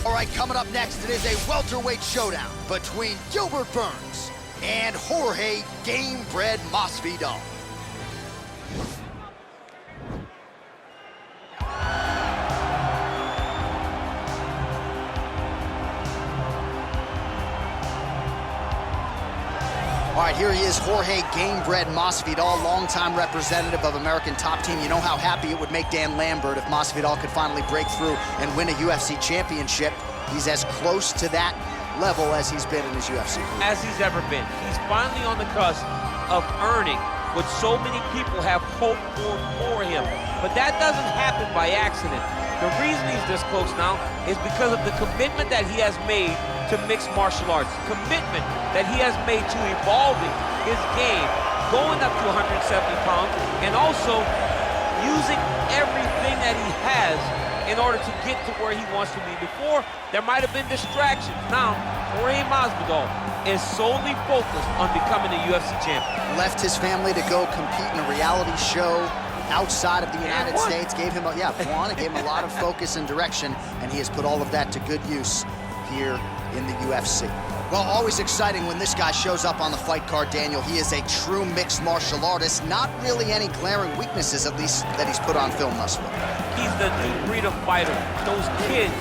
All right, coming up next, it is a welterweight showdown between Gilbert Burns and Jorge Gamebred Masvidal. All right, here he is, Jorge Gamebred Masvidal, longtime representative of American Top Team. You know how happy it would make Dan Lambert if Masvidal could finally break through and win a UFC championship. He's as close to that level as he's been in his UFC career. As he's ever been. He's finally on the cusp of earning what so many people have hoped for him. But that doesn't happen by accident. The reason he's this close now is because of the commitment that he has made to mixed martial arts, commitment that he has made to evolving his game, going up to 170 pounds, and also using everything that he has in order to get to where he wants to be. Before, there might have been distractions. Now, Jorge Masvidal is solely focused on becoming a UFC champion. Left his family to go compete in a reality show outside of the United States, gave him a lot of focus and direction, and he has put all of that to good use here in the UFC. Well, always exciting when this guy shows up on the fight card, Daniel. He is a true mixed martial artist. Not really any glaring weaknesses, at least, that he's put on film thus far. He's the new breed of fighter. Those kids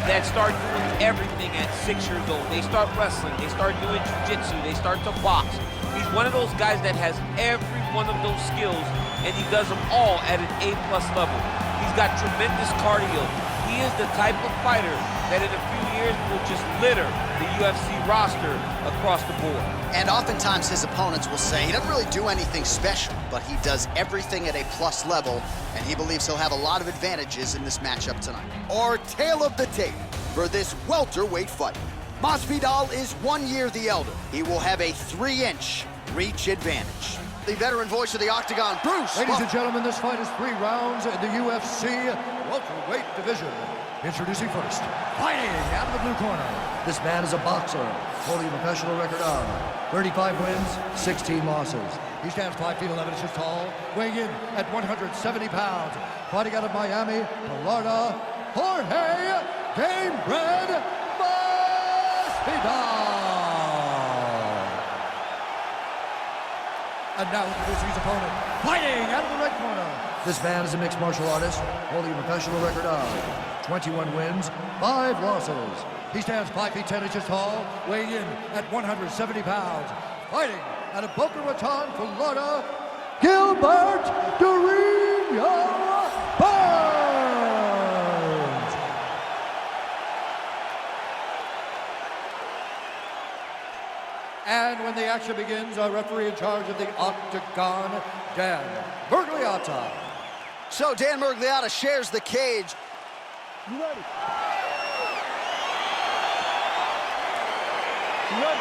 that start doing everything at 6 years old. They start wrestling, they start doing jiu-jitsu, they start to box. He's one of those guys that has every one of those skills, and he does them all at an A+ level. He's got tremendous cardio. He is the type of fighter that in a few years will just litter the UFC roster across the board. And oftentimes his opponents will say he doesn't really do anything special, but he does everything at a plus level, and he believes he'll have a lot of advantages in this matchup tonight. Our tale of the tape for this welterweight fight. Masvidal is 1 year the elder. He will have a 3-inch reach advantage. The veteran voice of the Octagon, Bruce. Ladies and gentlemen, this fight is 3 rounds in the UFC welterweight division. Introducing first, fighting out of the blue corner. This man is a boxer, holding a professional record of 35 wins, 16 losses. He stands 5 feet 11 inches tall, weighing in at 170 pounds. Fighting out of Miami, Florida, Jorge Gamebred Masvidal. And now introducing his opponent, fighting out of the red corner. This man is a mixed martial artist, holding a professional record of 21 wins, 5 losses. He stands 5 feet 10 inches tall, weighing in at 170 pounds. Fighting out of Boca Raton, Florida, Gilbert Burns. And when the action begins, our referee in charge of the Octagon, Dan Miragliotta. So Dan Miragliotta shares the cage. You ready? You ready?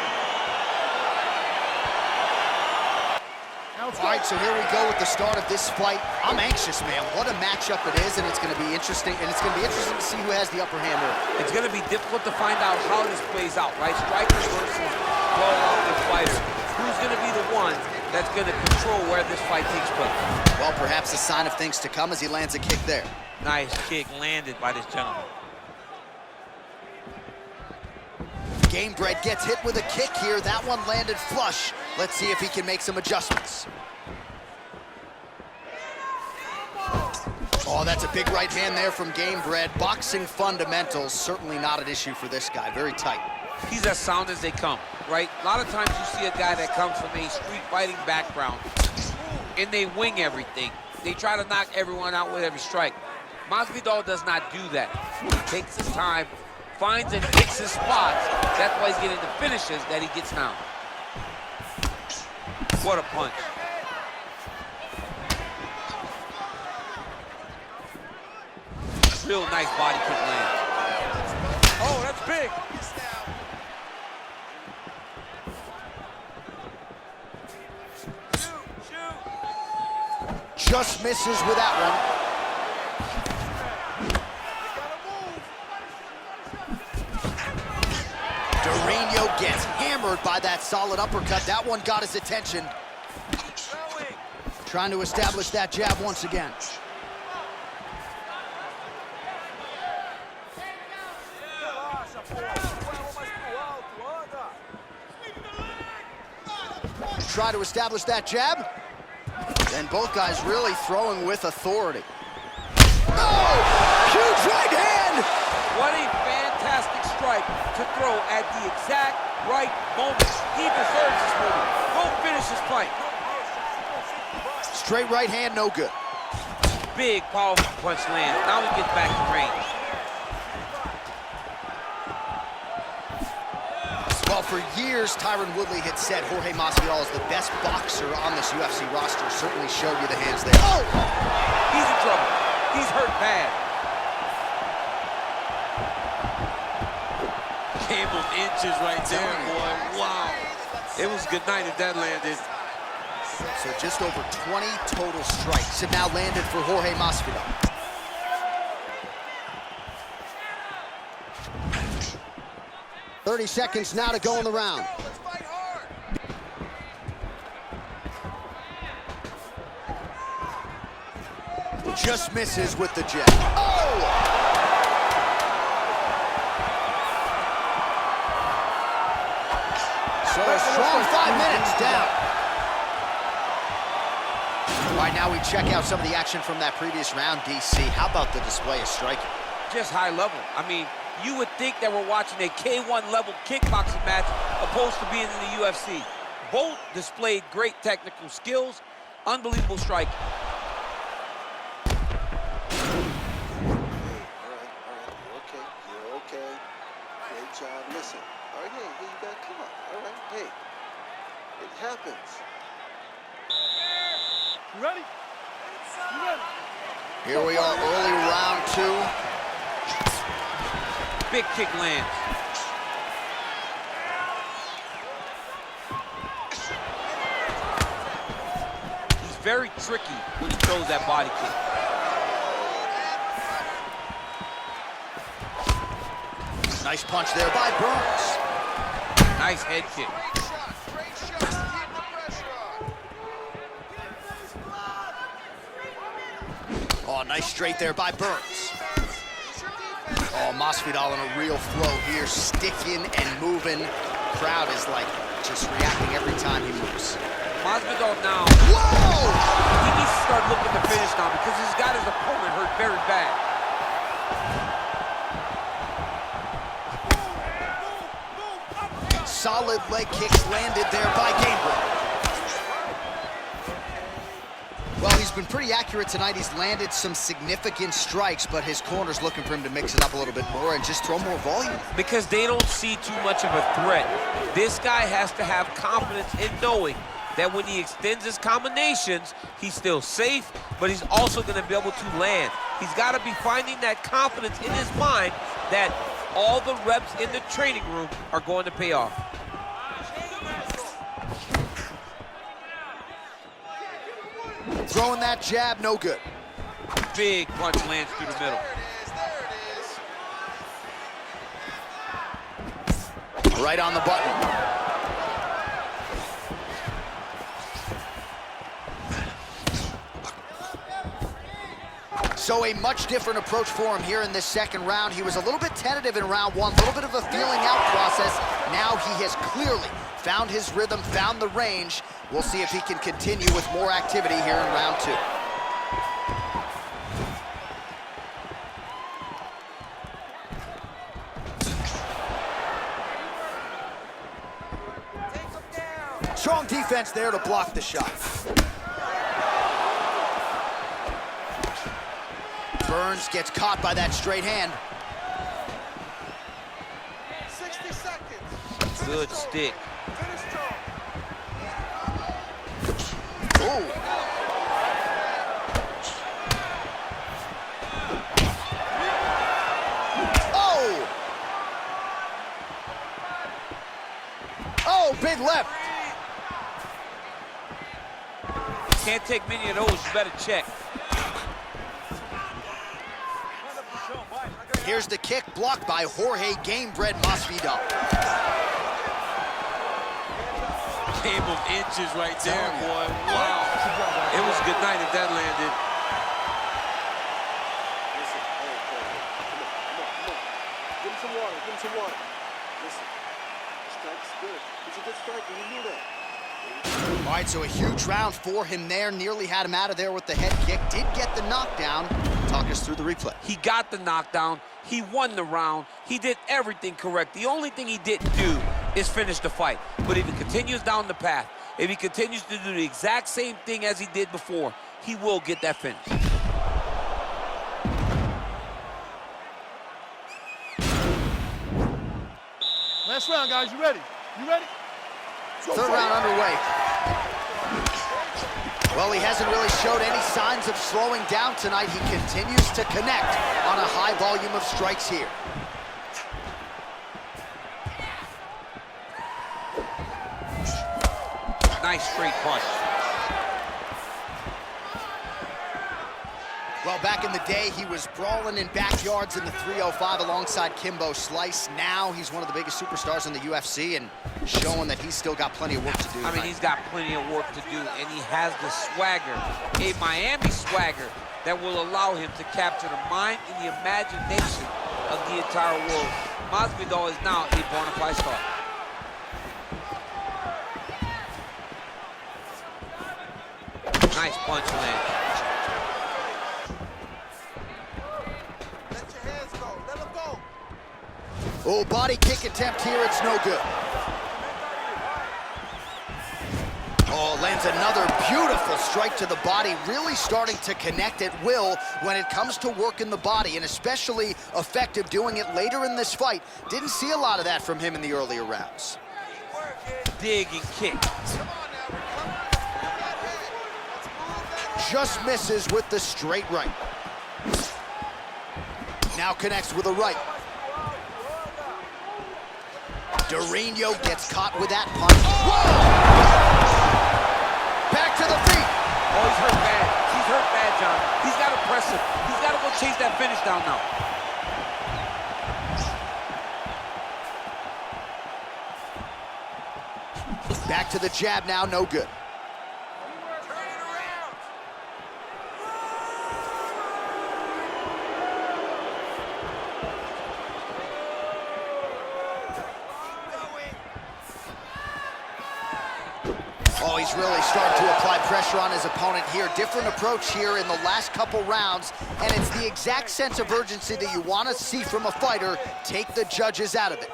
All right, so here we go with the start of this fight. I'm anxious, man. What a matchup it is, and it's going to be interesting. And it's going to be interesting to see who has the upper hand here. It's going to be difficult to find out how this plays out, right? Strikers versus well-rounded fighters. Who's going to be the one that's going to control where this fight takes place? Well, perhaps a sign of things to come as he lands a kick there. Nice kick landed by this gentleman. Gamebred gets hit with a kick here. That one landed flush. Let's see if he can make some adjustments. Oh, that's a big right hand there from Gamebred. Boxing fundamentals, certainly not an issue for this guy. Very tight. He's as sound as they come, right? A lot of times you see a guy that comes from a street fighting background and they wing everything. They try to knock everyone out with every strike. Masvidal does not do that. He takes his time, finds and hits his spots. That's why he's getting the finishes that he gets now. What a punch. Real nice body kick land. Oh, that's big. Just misses with that one. Dorino gets hammered by that solid uppercut. That one got his attention. Trying to establish that jab once again. Try to establish that jab. And both guys really throwing with authority. Oh! Huge right hand! What a fantastic strike to throw at the exact right moment. He deserves this moment. Go finish his fight. Straight right hand, no good. Big, powerful punch lands. Now he gets back to range. Well, for years, Tyron Woodley had said Jorge Masvidal is the best boxer on this UFC roster. Certainly showed you the hands there. Oh! He's in trouble. He's hurt bad. Came of inches right there, boy. Wow. It was good night if that landed. So just over 20 total strikes have now landed for Jorge Masvidal. "30 seconds now to go in the round. Let's fight hard. Just misses with the jab. Oh! So a strong 5 minutes down. All right, now we check out some of the action from that previous round, DC. How about the display of striking? Just high level. I mean, you would think that we're watching a K1 level kickboxing match opposed to being in the UFC. Both displayed great technical skills, unbelievable striking. You're okay. Great job. Listen. All right, hey, you got, come on. All right, hey. It happens. You ready? You ready? Here we are, early round 2. Big kick lands. He's very tricky when he throws that body kick. Nice punch there by Burns. Nice head kick. Great shot. Keep the pressure on. Oh, nice straight there by Burns. Oh, Masvidal in a real flow here, sticking and moving. Crowd is like just reacting every time he moves. Masvidal now. Whoa! He needs to start looking to finish now because he's got his opponent hurt very bad. Solid leg kicks landed there by Gilbert. Well, he's been pretty accurate tonight. He's landed some significant strikes, but his corner's looking for him to mix it up a little bit more and just throw more volume. Because they don't see too much of a threat. This guy has to have confidence in knowing that when he extends his combinations, he's still safe, but he's also going to be able to land. He's got to be finding that confidence in his mind that all the reps in the training room are going to pay off. Throwing that jab, no good. Big punch lands through the middle. There it is. Right on the button. So a much different approach for him here in this second round. He was a little bit tentative in round 1, a little bit of a feeling out process. Now he has clearly found his rhythm, found the range. We'll see if he can continue with more activity here in round 2. Strong defense there to block the shot. Burns gets caught by that straight hand. 60 seconds. Good stick. Finish strong. Ooh. Oh! Oh, big left. Can't take many of those, you better check. Here's the kick blocked by Jorge Gamebred Masvidal. Game of inches right there, boy. Wow. It was good night if that landed. Listen, hey, come on. Give him some some water. Give him some water. Listen, the strike's good. He's a good striker. You knew that. All right, so a huge round for him there. Nearly had him out of there with the head kick. Did get the knockdown. Talk us through the replay. He got the knockdown. He won the round. He did everything correct. The only thing he didn't do is finish the fight. But if he continues down the path, if he continues to do the exact same thing as he did before, he will get that finish. Last round, guys. You ready? You ready? Third round underway. Well, he hasn't really showed any signs of slowing down tonight. He continues to connect on a high volume of strikes here. Nice straight punch. Well, back in the day, he was brawling in backyards in the 305 alongside Kimbo Slice. Now he's one of the biggest superstars in the UFC and showing that he's still got plenty of work to do. I mean, he's got plenty of work to do, and he has the swagger, a Miami swagger, that will allow him to capture the mind and the imagination of the entire world. Masvidal is now a bona fide star. Nice punch land. Oh, body kick attempt here, it's no good. Oh, lands another beautiful strike to the body, really starting to connect at will when it comes to working the body, and especially effective doing it later in this fight. Didn't see a lot of that from him in the earlier rounds. Dig and kick. Just misses with the straight right. Now connects with a right. Dorino gets caught with that punch. Whoa! Back to the feet. Oh, he's hurt bad. He's hurt bad, John. He's got to press him. He's got to go chase that finish down now. Back to the jab now, no good. Oh, he's really starting to apply pressure on his opponent here. Different approach here in the last couple rounds, and it's the exact sense of urgency that you want to see from a fighter. Take the judges out of it.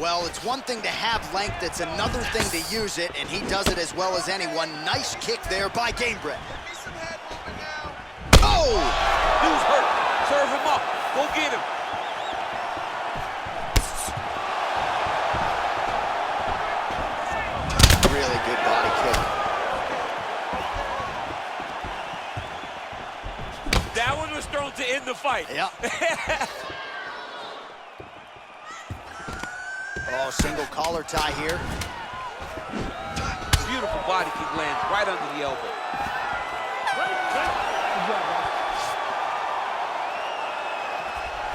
Well, it's one thing to have length, it's another thing to use it, and he does it as well as anyone. Nice kick there by Gilbert. Oh! Dude's hurt. Serve him up. Go get him. Really good body kick. That one was thrown to end the fight. Yep. Oh, single collar tie here. Beautiful body kick lands right under the elbow.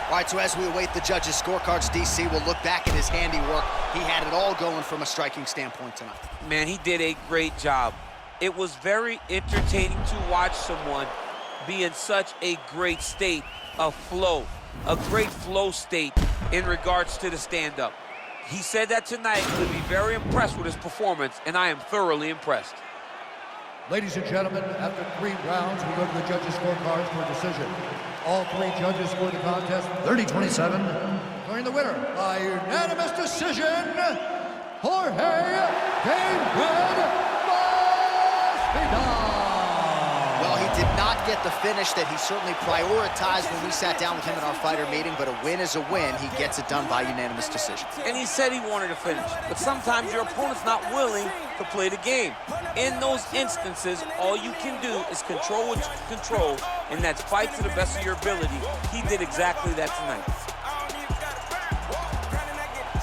All right, so as we await the judges' scorecards, DC will look back at his handiwork. He had it all going from a striking standpoint tonight. Man, he did a great job. It was very entertaining to watch someone be in such a great state of flow, a great flow state in regards to the stand-up. He said that tonight he would be very impressed with his performance, and I am thoroughly impressed. Ladies and gentlemen, after 3 rounds, we go to the judges' scorecards for a decision. All 3 judges scored the contest 30-27. Declaring the winner by unanimous decision, Jorge Masvidal. Well, he did not get the finish that he certainly prioritized when we sat down with him in our fighter meeting, but a win is a win. He gets it done by unanimous decision. And he said he wanted to finish, but sometimes your opponent's not willing to play the game. In those instances, all you can do is control what you can control, and that's fight to the best of your ability. He did exactly that tonight.